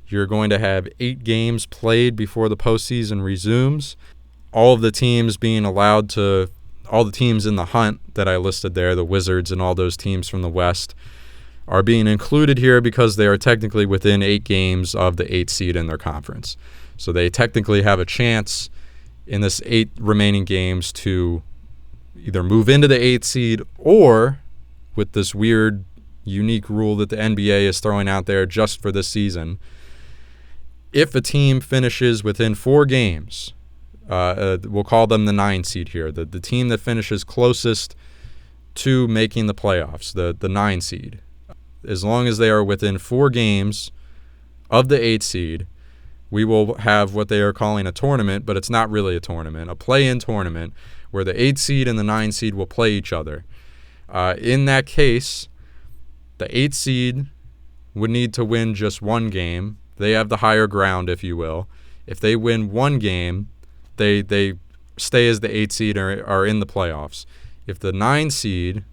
you're going to have 8 games played before the postseason resumes. All of the teams being allowed to, all the teams in the hunt that I listed there, the Wizards and all those teams from the West, are being included here because they are technically within 8 games of the 8th seed in their conference. So they technically have a chance in this 8 remaining games to either move into the 8th seed, or with this weird, unique rule that the NBA is throwing out there just for this season, if a team finishes within 4 games, we'll call them the 9 seed here, the team that finishes closest to making the playoffs, the 9 seed, as long as they are within 4 games of the 8 seed, we will have what they are calling a tournament, but it's not really a tournament, a play-in tournament, where the 8 seed and the 9 seed will play each other. In that case, the 8 seed would need to win just 1 game. They have the higher ground, if you will. If they win 1 game, they stay as the 8 seed or are in the playoffs. If the 9 seed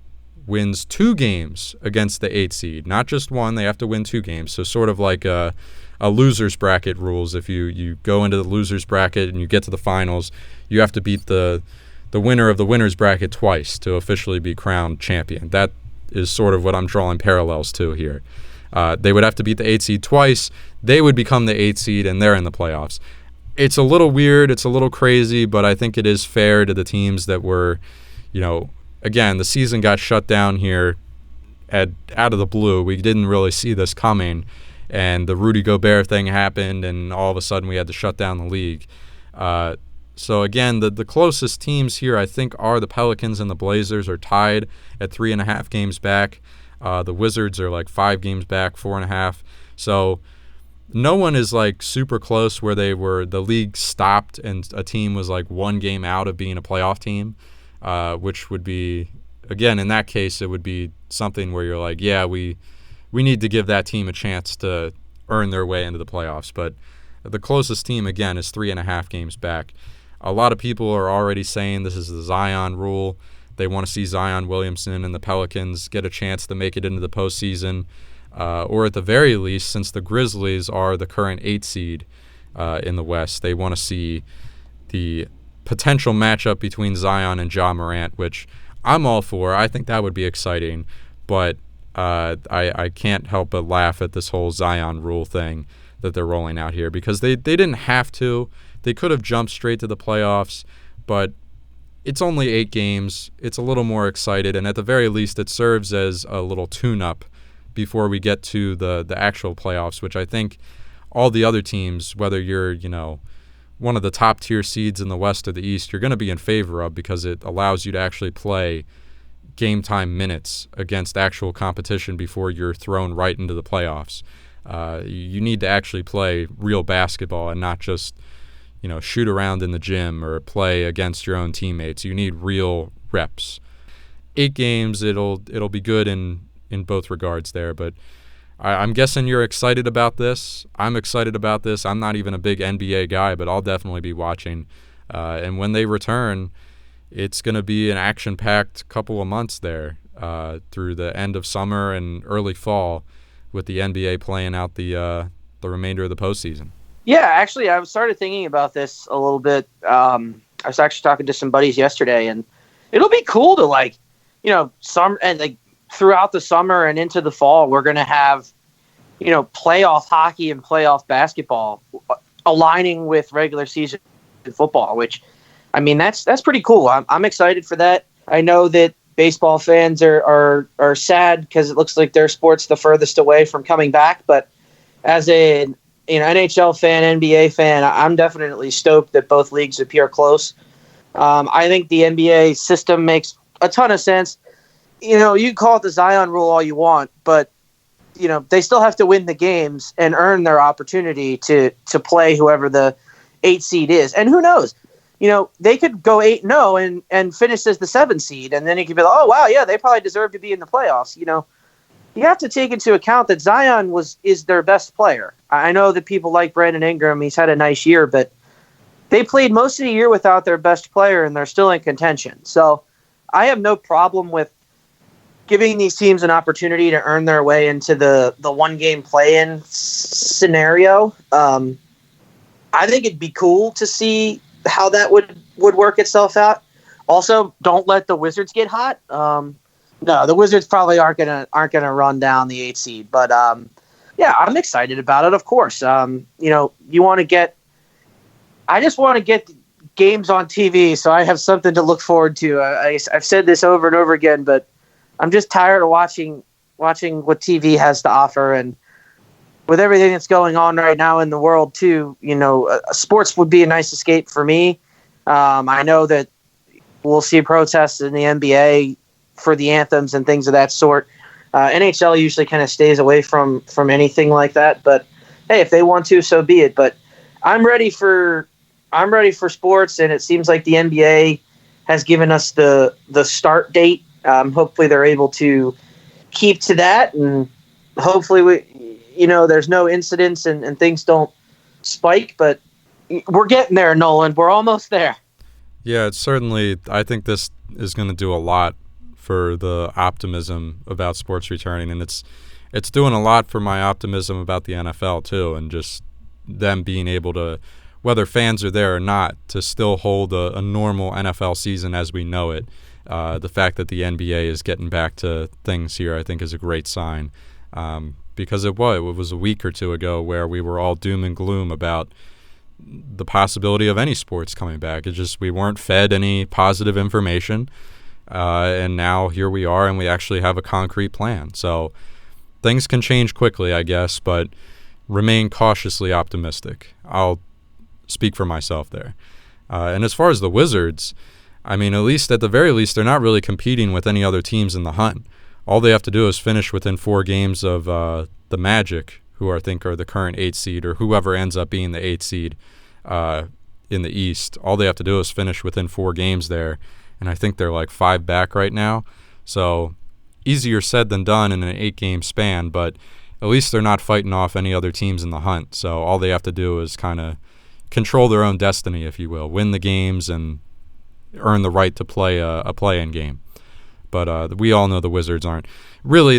wins 2 games against the 8 seed, not just 1, they have to win 2 games. So sort of like a loser's bracket rules. If you go into the loser's bracket and you get to the finals, you have to beat the the winner of the winner's bracket twice to officially be crowned champion. That is sort of what I'm drawing parallels to here. They would have to beat the 8 seed twice. They would become the 8 seed, and they're in the playoffs. It's a little weird. It's a little crazy, but I think it is fair to the teams that were, again, the season got shut down here out of the blue. We didn't really see this coming, and the Rudy Gobert thing happened, and all of a sudden we had to shut down the league. So again, the closest teams here, I think, are the Pelicans and the Blazers are tied at 3.5 games back. The Wizards are like 5 games back, 4.5. So no one is like super close where the league stopped and a team was like 1 game out of being a playoff team, which would be, again, in that case, it would be something where you're like, yeah, we need to give that team a chance to earn their way into the playoffs. But the closest team, again, is 3.5 games back. A lot of people are already saying this is the Zion rule. They want to see Zion Williamson and the Pelicans get a chance to make it into the postseason, or at the very least, since the Grizzlies are the current 8 seed in the West, they want to see the potential matchup between Zion and Ja Morant, which I'm all for. I think that would be exciting, but I can't help but laugh at this whole Zion rule thing that they're rolling out here, because they didn't have to. They could have jumped straight to the playoffs, but it's only 8 games. It's a little more excited, and at the very least, it serves as a little tune-up before we get to the actual playoffs, which I think all the other teams, whether you're, one of the top-tier seeds in the West or the East, you're going to be in favor of, because it allows you to actually play game-time minutes against actual competition before you're thrown right into the playoffs. You need to actually play real basketball and not just shoot around in the gym or play against your own teammates. You need real reps. 8 games, it'll be good in both regards there. But I'm guessing you're excited about this. I'm excited about this. I'm not even a big NBA guy, but I'll definitely be watching. And when they return, it's going to be an action-packed couple of months there through the end of summer and early fall, with the NBA playing out the remainder of the postseason. Yeah, actually, I started thinking about this a little bit. I was actually talking to some buddies yesterday, and it'll be cool to throughout the summer and into the fall, we're going to have, playoff hockey and playoff basketball aligning with regular season football, which, I mean, that's pretty cool. I'm excited for that. I know that baseball fans are sad because it looks like their sport's the furthest away from coming back, but as an NHL fan, NBA fan, I'm definitely stoked that both leagues appear close. I think the NBA system makes a ton of sense. You can call it the Zion rule all you want, but they still have to win the games and earn their opportunity to play whoever the 8 seed is. And who knows? They could go 8-0 and finish as the 7 seed, and then you could be like, oh wow, yeah, they probably deserve to be in the playoffs. You have to take into account that Zion is their best player. I know that people like Brandon Ingram. He's had a nice year, but they played most of the year without their best player, and they're still in contention. So I have no problem with giving these teams an opportunity to earn their way into the 1-game play-in scenario. I think it'd be cool to see how that would work itself out. Also, don't let the Wizards get hot. No, the Wizards probably aren't gonna run down the 8 seed, but yeah, I'm excited about it. Of course, you want to get. I just want to get games on TV, so I have something to look forward to. I've said this over and over again, but I'm just tired of watching what TV has to offer, and with everything that's going on right now in the world too, sports would be a nice escape for me. I know that we'll see protests in the NBA for the anthems and things of that sort. NHL usually kind of stays away from anything like that, but hey, if they want to, so be it. But I'm ready for sports, and it seems like the NBA has given us the start date. Hopefully they're able to keep to that, and hopefully there's no incidents and things don't spike, but we're getting there, Nolan. We're almost there. Yeah, it's certainly, I think this is going to do a lot for the optimism about sports returning, and it's doing a lot for my optimism about the NFL too, and just them being able to whether fans are there or not, to still hold a normal NFL season as we know it. The fact that the NBA is getting back to things here, I think, is a great sign. Because it was a week or two ago where we were all doom and gloom about the possibility of any sports coming back. It's just we weren't fed any positive information, and now here we are, and we actually have a concrete plan. So things can change quickly, I guess, but remain cautiously optimistic. I'll speak for myself there. And as far as the Wizards, I mean, at the very least, they're not really competing with any other teams in the hunt. All they have to do is finish within 4 games of the Magic, who I think are the current 8th seed, or whoever ends up being the 8th seed in the East. All they have to do is finish within 4 games there, and I think they're like 5 back right now. So easier said than done in an 8-game span, but at least they're not fighting off any other teams in the hunt. So all they have to do is kind of control their own destiny, if you will, win the games and earn the right to play a play-in game. But we all know the Wizards aren't really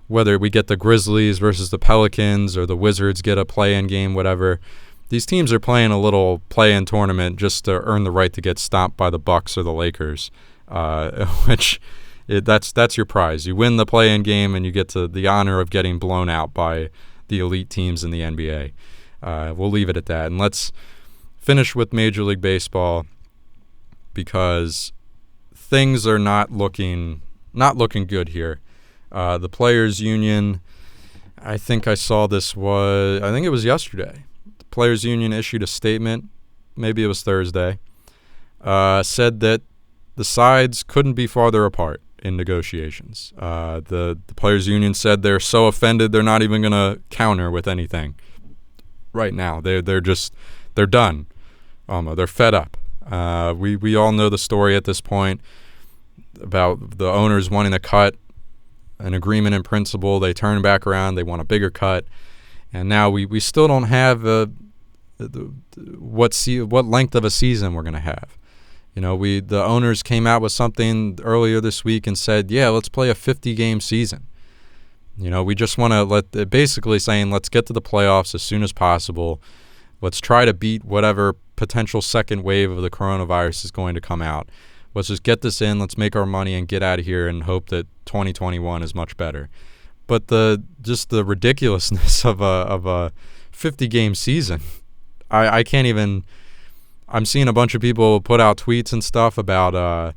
whether we get the Grizzlies versus the Pelicans or the Wizards get a play-in game, whatever. These teams are playing a little play-in tournament just to earn the right to get stomped by the Bucks or the Lakers, that's your prize. You win the play-in game and you get to the honor of getting blown out by the elite teams in the NBA. We'll leave it at that, and let's finish with Major League Baseball because things are not looking good here. The Players Union, I think it was yesterday. The Players Union issued a statement, maybe it was Thursday, said that the sides couldn't be farther apart in negotiations. The Players Union said they're so offended they're not even going to counter with anything right now. They're done. They're fed up. We all know the story at this point about the owners wanting to cut an agreement in principle. They turn back around. They want a bigger cut. And now we still don't have what length of a season we're going to have. The owners came out with something earlier this week and said, yeah, let's play a 50-game season. We just want to basically saying let's get to the playoffs as soon as possible. Let's try to beat whatever potential second wave of the coronavirus is going to come out. Let's just get this in. Let's make our money and get out of here and hope that 2021 is much better. But the ridiculousness of a 50-game season, I can't even. I'm seeing a bunch of people put out tweets and stuff about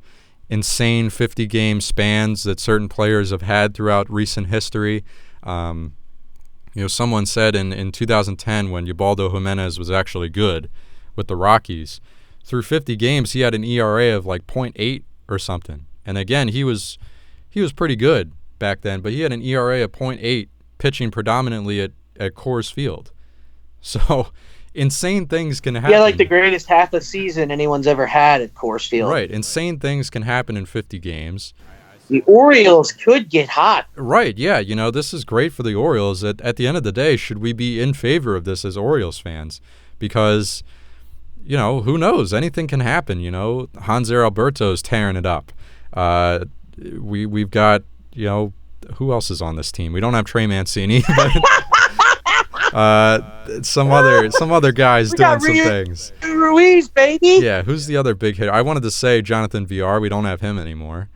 insane 50-game spans that certain players have had throughout recent history. Someone said in 2010 when Ubaldo Jimenez was actually good with the Rockies, through 50 games he had an ERA of like 0.8 or something. And again, he was pretty good back then, but he had an ERA of 0.8 pitching predominantly at Coors Field. So insane things can happen. Yeah, like the greatest half a season anyone's ever had at Coors Field. Right, insane things can happen in 50 games. The Orioles could get hot. Right, yeah. This is great for the Orioles. At the end of the day, should we be in favor of this as Orioles fans? Because, who knows? Anything can happen, Hanser Alberto's tearing it up. We've got, who else is on this team? We don't have Trey Mancini, but some other guys doing some things. Ruiz, baby. Yeah, who's the other big hitter? I wanted to say Jonathan VR. We don't have him anymore.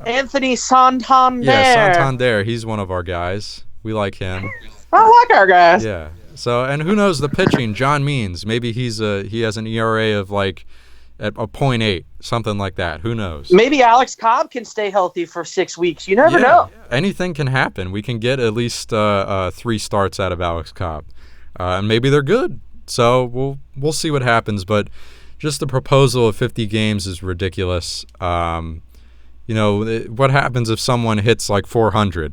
Anthony Santander. Yeah, Santander. He's one of our guys. We like him. I like our guys. Yeah. So, and who knows the pitching? John Means. Maybe he has an ERA of like at a 0.8, something like that. Who knows? Maybe Alex Cobb can stay healthy for 6 weeks. You never know. Anything can happen. We can get at least 3 starts out of Alex Cobb, and maybe they're good. So we'll see what happens. But just the proposal of 50 games is ridiculous. What happens if someone hits like 400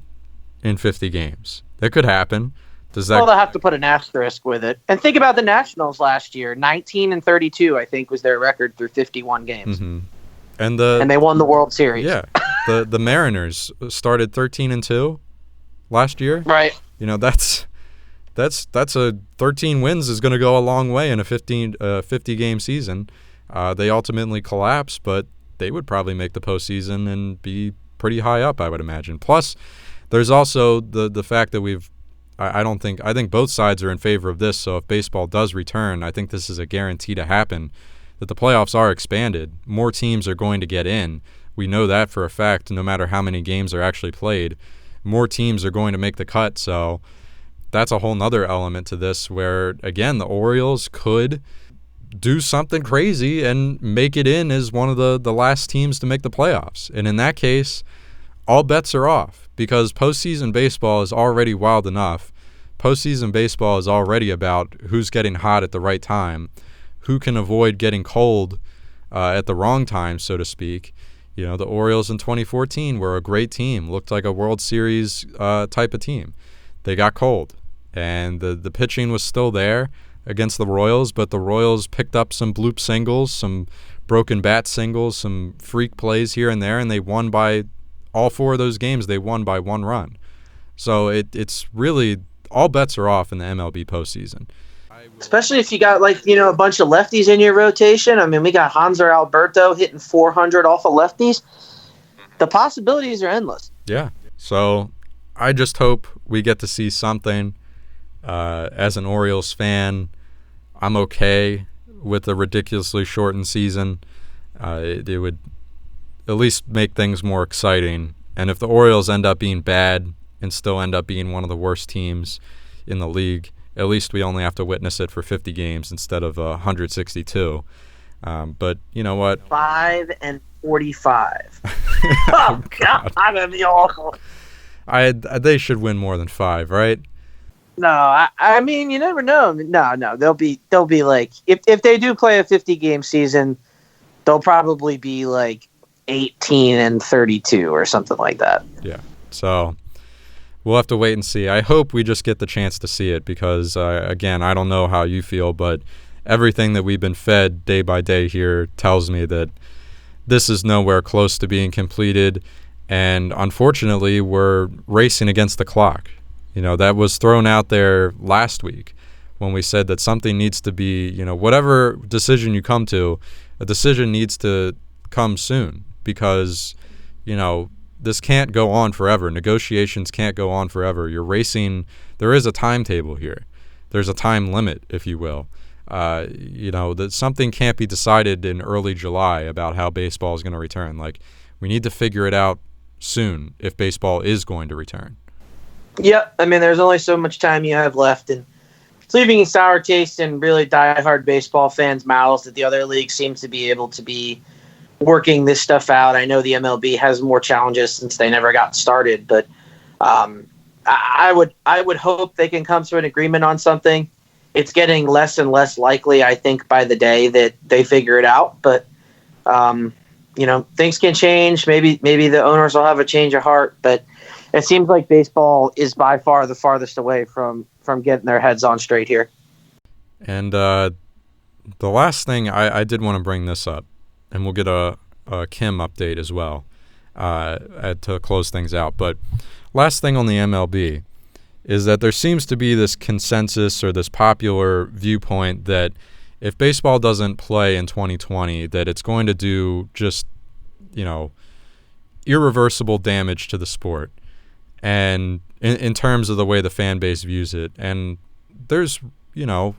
in 50 games? That could happen. Well, they'll have to put an asterisk with it. And think about the Nationals last year. 19-32, I think, was their record through 51 games. Mm-hmm. And they won the World Series. Yeah. the Mariners started 13-2 last year. Right. That's a 13 wins is going to go a long way in a 50-game season. They ultimately collapsed, but they would probably make the postseason and be pretty high up, I would imagine. Plus, there's also the fact that we've I think both sides are in favor of this. So if baseball does return, I think this is a guarantee to happen, that the playoffs are expanded. More teams are going to get in. We know that for a fact, no matter how many games are actually played. More teams are going to make the cut. So that's a whole nother element to this where, again, the Orioles could do something crazy and make it in as one of the last teams to make the playoffs. And in that case, all bets are off because postseason baseball is already wild enough. Postseason baseball is already about who's getting hot at the right time, who can avoid getting cold at the wrong time, so to speak. You know, the Orioles in 2014 were a great team, looked like a World Series type of team. They got cold, and the pitching was still there against the Royals, but the Royals picked up some bloop singles, some broken bat singles, some freak plays here and there, and they won by all 4 of those games. They won by 1 run. So it's really all bets are off in the MLB postseason. Especially if you got a bunch of lefties in your rotation. I mean, we got Hanser Alberto hitting 400 off of lefties. The possibilities are endless. Yeah. So I just hope we get to see something. As an Orioles fan, I'm okay with a ridiculously shortened season. It would at least make things more exciting. And if the Orioles end up being bad and still end up being one of the worst teams in the league, at least we only have to witness it for 50 games instead of 162. But you know what? 5-45. Oh God, that'd be awful. They should win more than 5, right? No, I mean, you never know. No, they'll be like, if they do play a 50-game season, they'll probably be like 18-32 or something like that. Yeah. So we'll have to wait and see. I hope we just get the chance to see it because, again, I don't know how you feel, but everything that we've been fed day by day here tells me that this is nowhere close to being completed, and unfortunately, we're racing against the clock. You know, that was thrown out there last week when we said that something needs to be, whatever decision you come to, a decision needs to come soon because, this can't go on forever. Negotiations can't go on forever. You're racing. There is a timetable here. There's a time limit, if you will. That something can't be decided in early July about how baseball is going to return. Like, we need to figure it out soon if baseball is going to return. Yeah, I mean, there's only so much time you have left, and it's leaving a sour taste in really diehard baseball fans' mouths that the other league seems to be able to be working this stuff out. I know the MLB has more challenges since they never got started, but I would hope they can come to an agreement on something. It's getting less and less likely, I think, by the day that they figure it out. But things can change. Maybe the owners will have a change of heart, but it seems like baseball is by far the farthest away from getting their heads on straight here. And the last thing, I did want to bring this up, and we'll get a Kim update as well to close things out. But last thing on the MLB is that there seems to be this consensus or this popular viewpoint that if baseball doesn't play in 2020, that it's going to do just, irreversible damage to the sport. And in terms of the way the fan base views it. And there's, a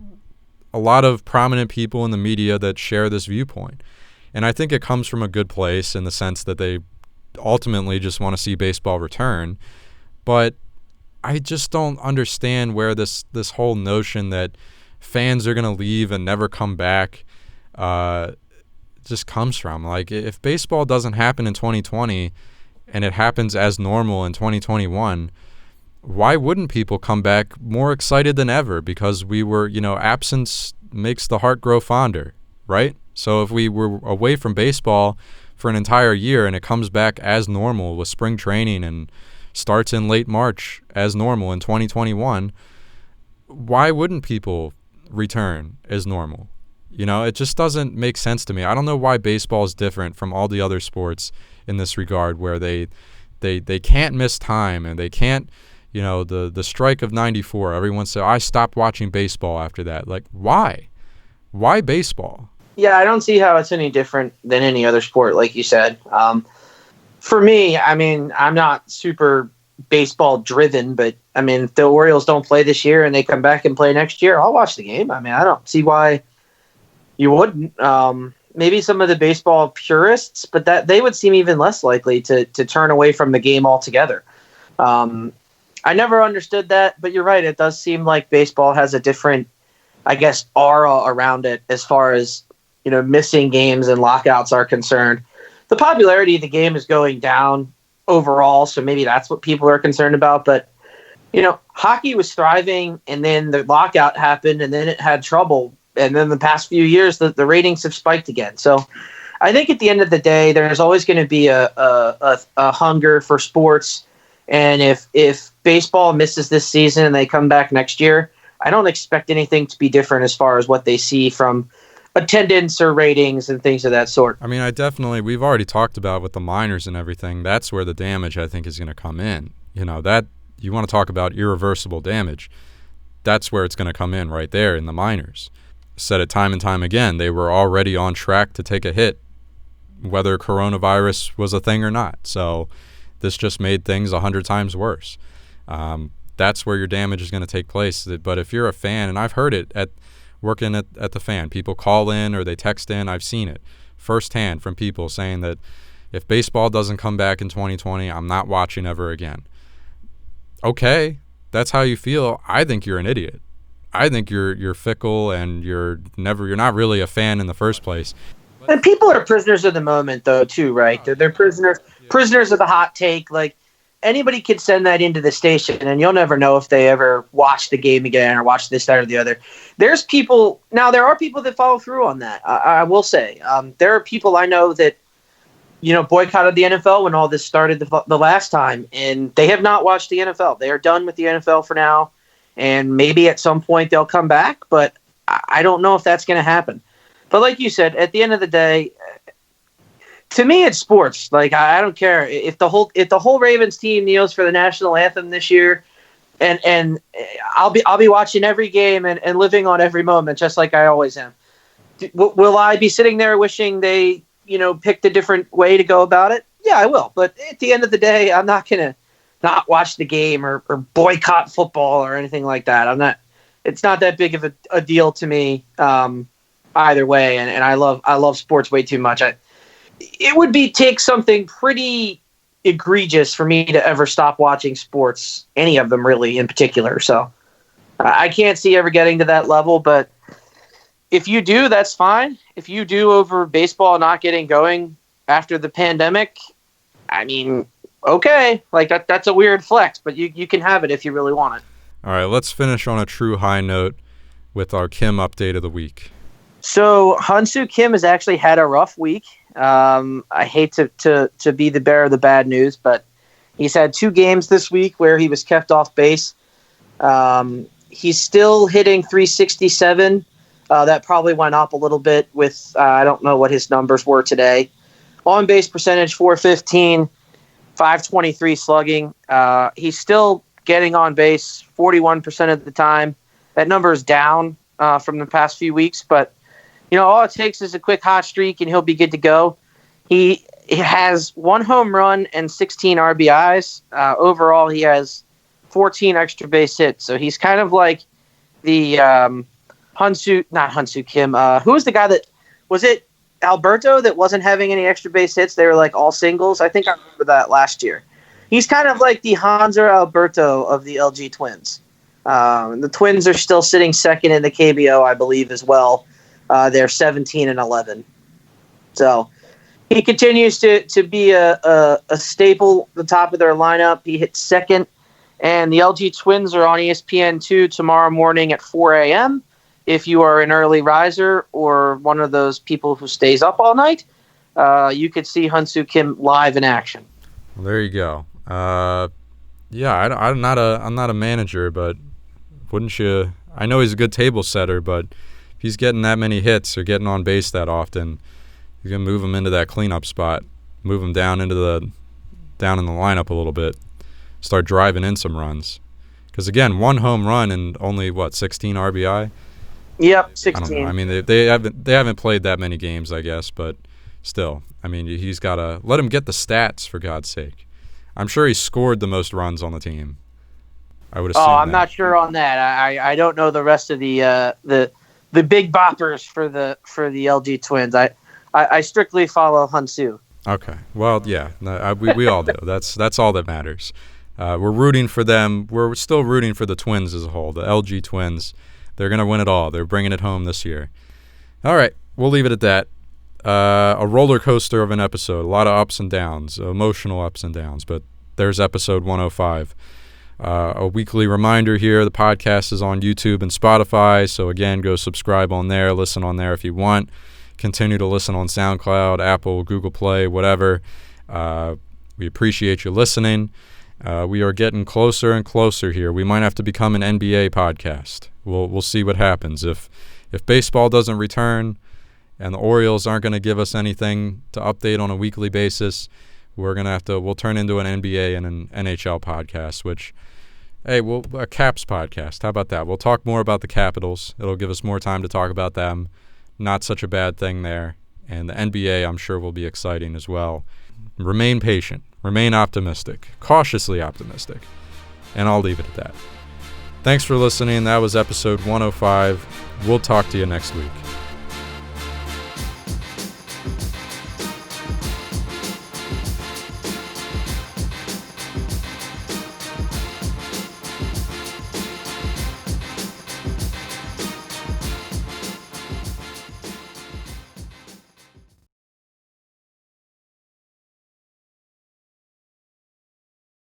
lot of prominent people in the media that share this viewpoint. And I think it comes from a good place in the sense that they ultimately just want to see baseball return. But I just don't understand where this whole notion that fans are going to leave and never come back just comes from. Like, if baseball doesn't happen in 2020 and it happens as normal in 2021, why wouldn't people come back more excited than ever? Because we were, absence makes the heart grow fonder, right? So if we were away from baseball for an entire year and it comes back as normal with spring training and starts in late March as normal in 2021, why wouldn't people return as normal? It just doesn't make sense to me. I don't know why baseball is different from all the other sports in this regard, where they can't miss time and they can't, the strike of 94, everyone said, I stopped watching baseball after that. Like, why? Why baseball? Yeah, I don't see how it's any different than any other sport, like you said. For me, I mean, I'm not super baseball driven, but I mean, if the Orioles don't play this year and they come back and play next year, I'll watch the game. I mean, I don't see why you wouldn't. Maybe some of the baseball purists, but that they would seem even less likely to turn away from the game altogether. I never understood that, but you're right. It does seem like baseball has a different, I guess, aura around it as far as, missing games and lockouts are concerned. The popularity of the game is going down overall, so maybe that's what people are concerned about. But, hockey was thriving, and then the lockout happened, and then it had trouble. And then the past few years, the ratings have spiked again. So I think at the end of the day, there's always going to be a hunger for sports. And if baseball misses this season and they come back next year, I don't expect anything to be different as far as what they see from attendance or ratings and things of that sort. I mean, we've already talked about with the minors and everything, that's where the damage I think is going to come in. That you want to talk about irreversible damage. That's where it's going to come in right there in the minors. Said it time and time again, they were already on track to take a hit, whether coronavirus was a thing or not. So this just made things 100 times worse. That's where your damage is going to take place. But if you're a fan, and I've heard it working at the Fan, people call in or they text in, I've seen it firsthand from people saying that if baseball doesn't come back in 2020, I'm not watching ever again. Okay, that's how you feel. I think you're an idiot. I think you're fickle and you're not really a fan in the first place. And people are prisoners of the moment, though, too, right? They're prisoners of the hot take. Like, anybody could send that into the station, and you'll never know if they ever watch the game again or watch this, that, or the other. There are people that follow through on that. I will say, there are people I know that, boycotted the NFL when all this started the last time, and they have not watched the NFL. They are done with the NFL for now. And maybe at some point they'll come back, but I don't know if that's going to happen. But like you said, at the end of the day, to me, it's sports. Like, I don't care if the whole Ravens team kneels for the national anthem this year, and I'll be watching every game and living on every moment, just like I always am. Will I be sitting there wishing they picked a different way to go about it? Yeah, I will. But at the end of the day, I'm not going to not watch the game or boycott football or anything like that. It's not that big of a deal to me either way. And I love sports way too much. It would take something pretty egregious for me to ever stop watching sports, any of them really in particular. So I can't see ever getting to that level, but if you do, that's fine. If you do over baseball not getting going after the pandemic, I mean, okay, like that's a weird flex, but you can have it if you really want it. All right, let's finish on a true high note with our Kim update of the week. So Hyun-Soo Kim has actually had a rough week. I hate to be the bearer of the bad news, but he's had 2 games this week where he was kept off base. He's still hitting .367. That probably went up a little bit with, I don't know what his numbers were today. On base percentage, .415. .523 slugging. He's still getting on base 41% of the time. That number is down from the past few weeks, but all it takes is a quick hot streak and he'll be good to go. He has 1 home run and 16 RBIs. Overall, he has 14 extra base hits. So he's kind of like the not Hyun-Soo Kim. Who was the guy that was it? Alberto that wasn't having any extra base hits. They were like all singles. I think I remember that last year. He's kind of like the Hanser Alberto of the LG Twins. The Twins are still sitting second in the KBO, I believe, as well. They're 17-11. So he continues to be a staple at the top of their lineup. He hits second, and the LG Twins are on ESPN2 tomorrow morning at 4 a.m. If you are an early riser or one of those people who stays up all night, you could see Hyun-Soo Kim live in action. Well, there you go. I'm not a manager, but wouldn't you? I know he's a good table setter, but if he's getting that many hits or getting on base that often, you're gonna move him into that cleanup spot, move him down in the lineup a little bit, start driving in some runs. Because again, 1 home run and only 16 RBI. Yep, 16. I mean, they haven't played that many games, I guess, but still, I mean, he's got to let him get the stats for God's sake. I'm sure he scored the most runs on the team. I would assume. Oh, I'm not sure on that. I don't know the rest of the big boppers for the LG Twins. I strictly follow Hansu. Okay. Well, yeah, we all do. That's all that matters. We're rooting for them. We're still rooting for the Twins as a whole. The LG Twins. They're gonna win it all. They're bringing it home this year. All right, we'll leave it at that. A roller coaster of an episode. A lot of ups and downs, emotional ups and downs. But there's episode 105. A weekly reminder here, the podcast is on YouTube and Spotify, so again, go subscribe on there, listen on there if you want. Continue to listen on SoundCloud, Apple, Google Play, whatever. We appreciate you listening. We are getting closer and closer here. We might have to become an NBA podcast. We'll see what happens. If baseball doesn't return and the Orioles aren't going to give us anything to update on a weekly basis, we'll turn into an NBA and an NHL podcast, which, hey, a Caps podcast. How about that? We'll talk more about the Capitals. It'll give us more time to talk about them. Not such a bad thing there. And the NBA, I'm sure, will be exciting as well. Remain patient. Remain optimistic. Cautiously optimistic. And I'll leave it at that. Thanks for listening. That was episode 105. We'll talk to you next week.